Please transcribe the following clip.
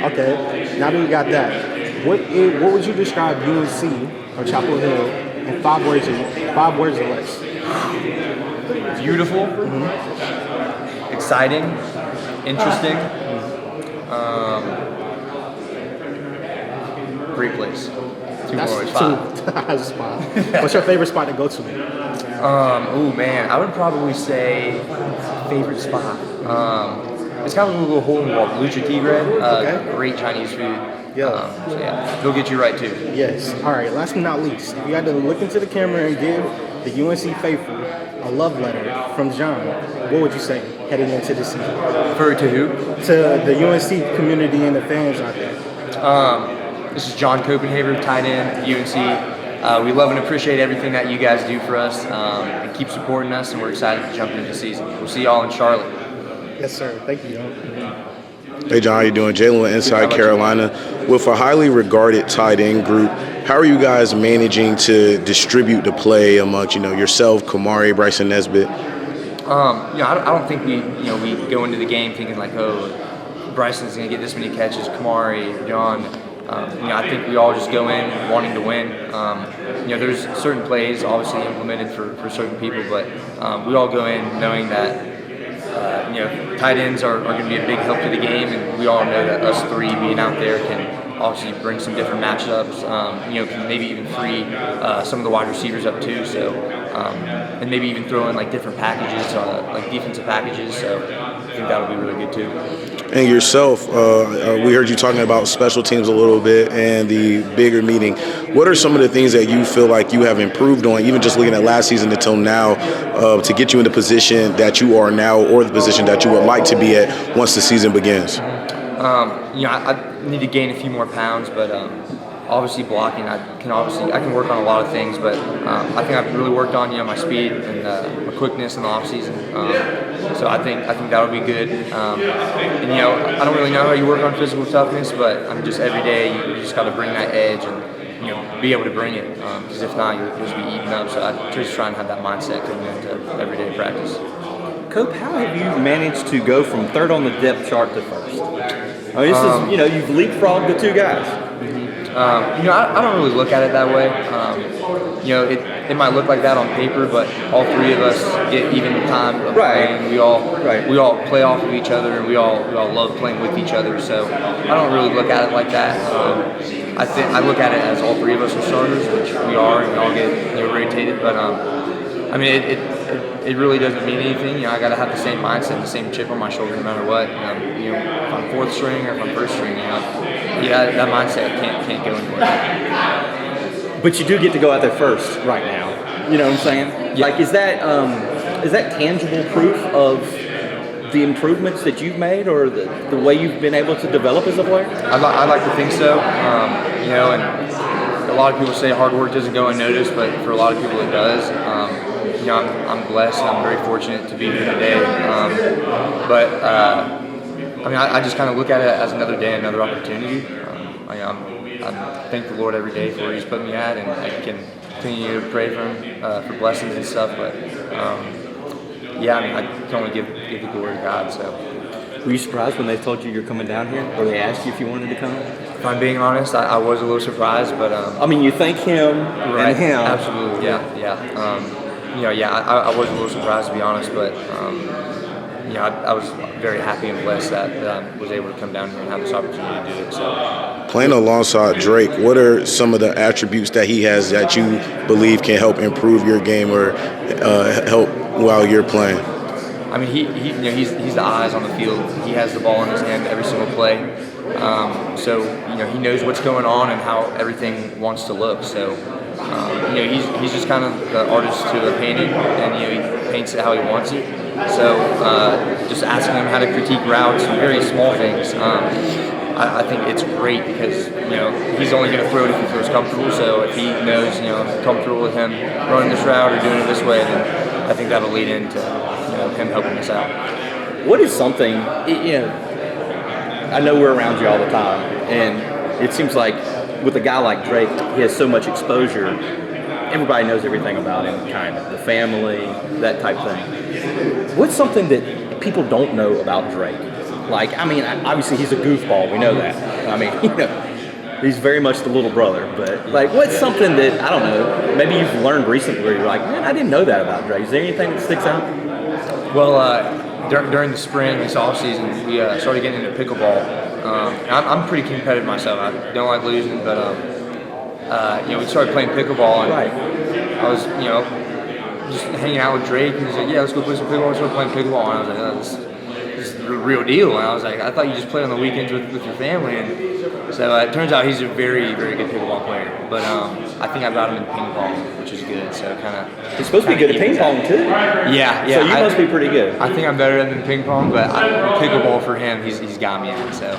Okay, now that we got that, what would you describe UNC or Chapel Hill in 5 words or less? Beautiful, exciting, interesting, great place. That's More, 2 spot. What's your favorite spot to go to? Oh man, I would probably say favorite spot. It's kind of a little hole in the wall. Lucha Tigre, Okay. Great Chinese food. Yeah. So yeah, they'll get you right too. Yes. All right. Last but not least, if you had to look into the camera and give the UNC faithful a love letter from John, what would you say heading into the season? To who? To the UNC community and the fans out there. This is John Copenhaver, tight end, UNC. We love and appreciate everything that you guys do for us, and keep supporting us, and we're excited to jump into the season. We'll see y'all in Charlotte. Yes, sir. Thank you, John. Hey, John, how you doing? Jalen with Inside Carolina. With a highly regarded tight end group, how are you guys managing to distribute the play amongst, yourself, Kamari, Bryson Nesbitt? I don't think we go into the game thinking like, oh, Bryson's going to get this many catches, Kamari, John. I think we all just go in wanting to win. There's certain plays obviously implemented for certain people, but we all go in knowing that tight ends are going to be a big help to the game, and we all know that us three being out there can obviously bring some different matchups. Can maybe even free some of the wide receivers up too. So, and maybe even throw in like different packages, like defensive packages. So I think that'll be really good too. And yourself, we heard you talking about special teams a little bit and the bigger meeting. What are some of the things that you feel like you have improved on, even just looking at last season until now, to get you in the position that you are now or the position that you would like to be at once the season begins? I need to gain a few more pounds, but obviously blocking, I can work on a lot of things, but I think I've really worked on my speed and my quickness in the offseason. So I think that'll be good. And I don't really know how you work on physical toughness, but just every day you just got to bring that edge and be able to bring it. Because if not, you'll just be eaten up. So I just try and have that mindset coming into everyday practice. Cope, how have you managed to go from third on the depth chart to first? I mean, this is, you've leapfrogged the two guys. I don't really look at it that way. It might look like that on paper, but all three of us get even time of playing. We all play off of each other, and we all love playing with each other. So I don't really look at it like that. I look at it as all three of us are starters, which we are, and we all get rotated. But it really doesn't mean anything. I got to have the same mindset, the same chip on my shoulder, no matter what. If I'm fourth string or if I'm first string, that mindset can't go anywhere. But you do get to go out there first right now. You know what I'm saying? Yeah. Like, is that tangible proof of the improvements that you've made, or the way you've been able to develop as a player? I like to think so. And a lot of people say hard work doesn't go unnoticed, but for a lot of people it does. I'm blessed and I'm very fortunate to be here today. I just kind of look at it as another day, another opportunity. I thank the Lord every day for where He's put me at, and I can continue to pray for Him for blessings and stuff. But I can only give the glory to God. So. Were you surprised when they told you you're coming down here, or they asked you if you wanted to come? If I'm being honest, I was a little surprised, but you thank Him and Him. Absolutely, yeah. I was a little surprised, to be honest, but I was very happy and blessed that I was able to come down here and have this opportunity to do it. So, playing alongside Drake, what are some of the attributes that he has that you believe can help improve your game or help while you're playing? I mean, he's the eyes on the field. He has the ball in his hand every single play. So he knows what's going on and how everything wants to look. So he's just kind of the artist to the painting, and he paints it how he wants it. So just asking him how to critique routes and very small things. I think it's great because he's only going to throw it if he feels comfortable. So if he knows I'm comfortable with him running this route or doing it this way, then I think that'll lead into him helping us out. What is something I know we're around you all the time, and it seems like with a guy like Drake, he has so much exposure. Everybody knows everything about him, kind of the family, that type thing. What's something that people don't know about Drake Like, I mean, obviously he's a goofball. We know that. I mean, he's very much the little brother. But, like, what's something that, I don't know, maybe you've learned recently where you're like, man, I didn't know that about Drake. Is there anything that sticks out? Well, during the spring, this offseason, we started getting into pickleball. I'm pretty competitive myself. I don't like losing, but we started playing pickleball, and Right. I was, just hanging out with Drake, and he's like, "Yeah, let's go play some pickleball." We started playing pickleball, and I was like, "Oh, this is the real deal." And I was like, "I thought you just played on the weekends with your family." And so it turns out he's a very, very good pickleball player. But I think I got him in ping pong, which is good. So kind of. He's supposed to be good at ping pong too. Yeah. So you must be pretty good. I think I'm better than ping pong, but pickleball for him, he's got me in. So.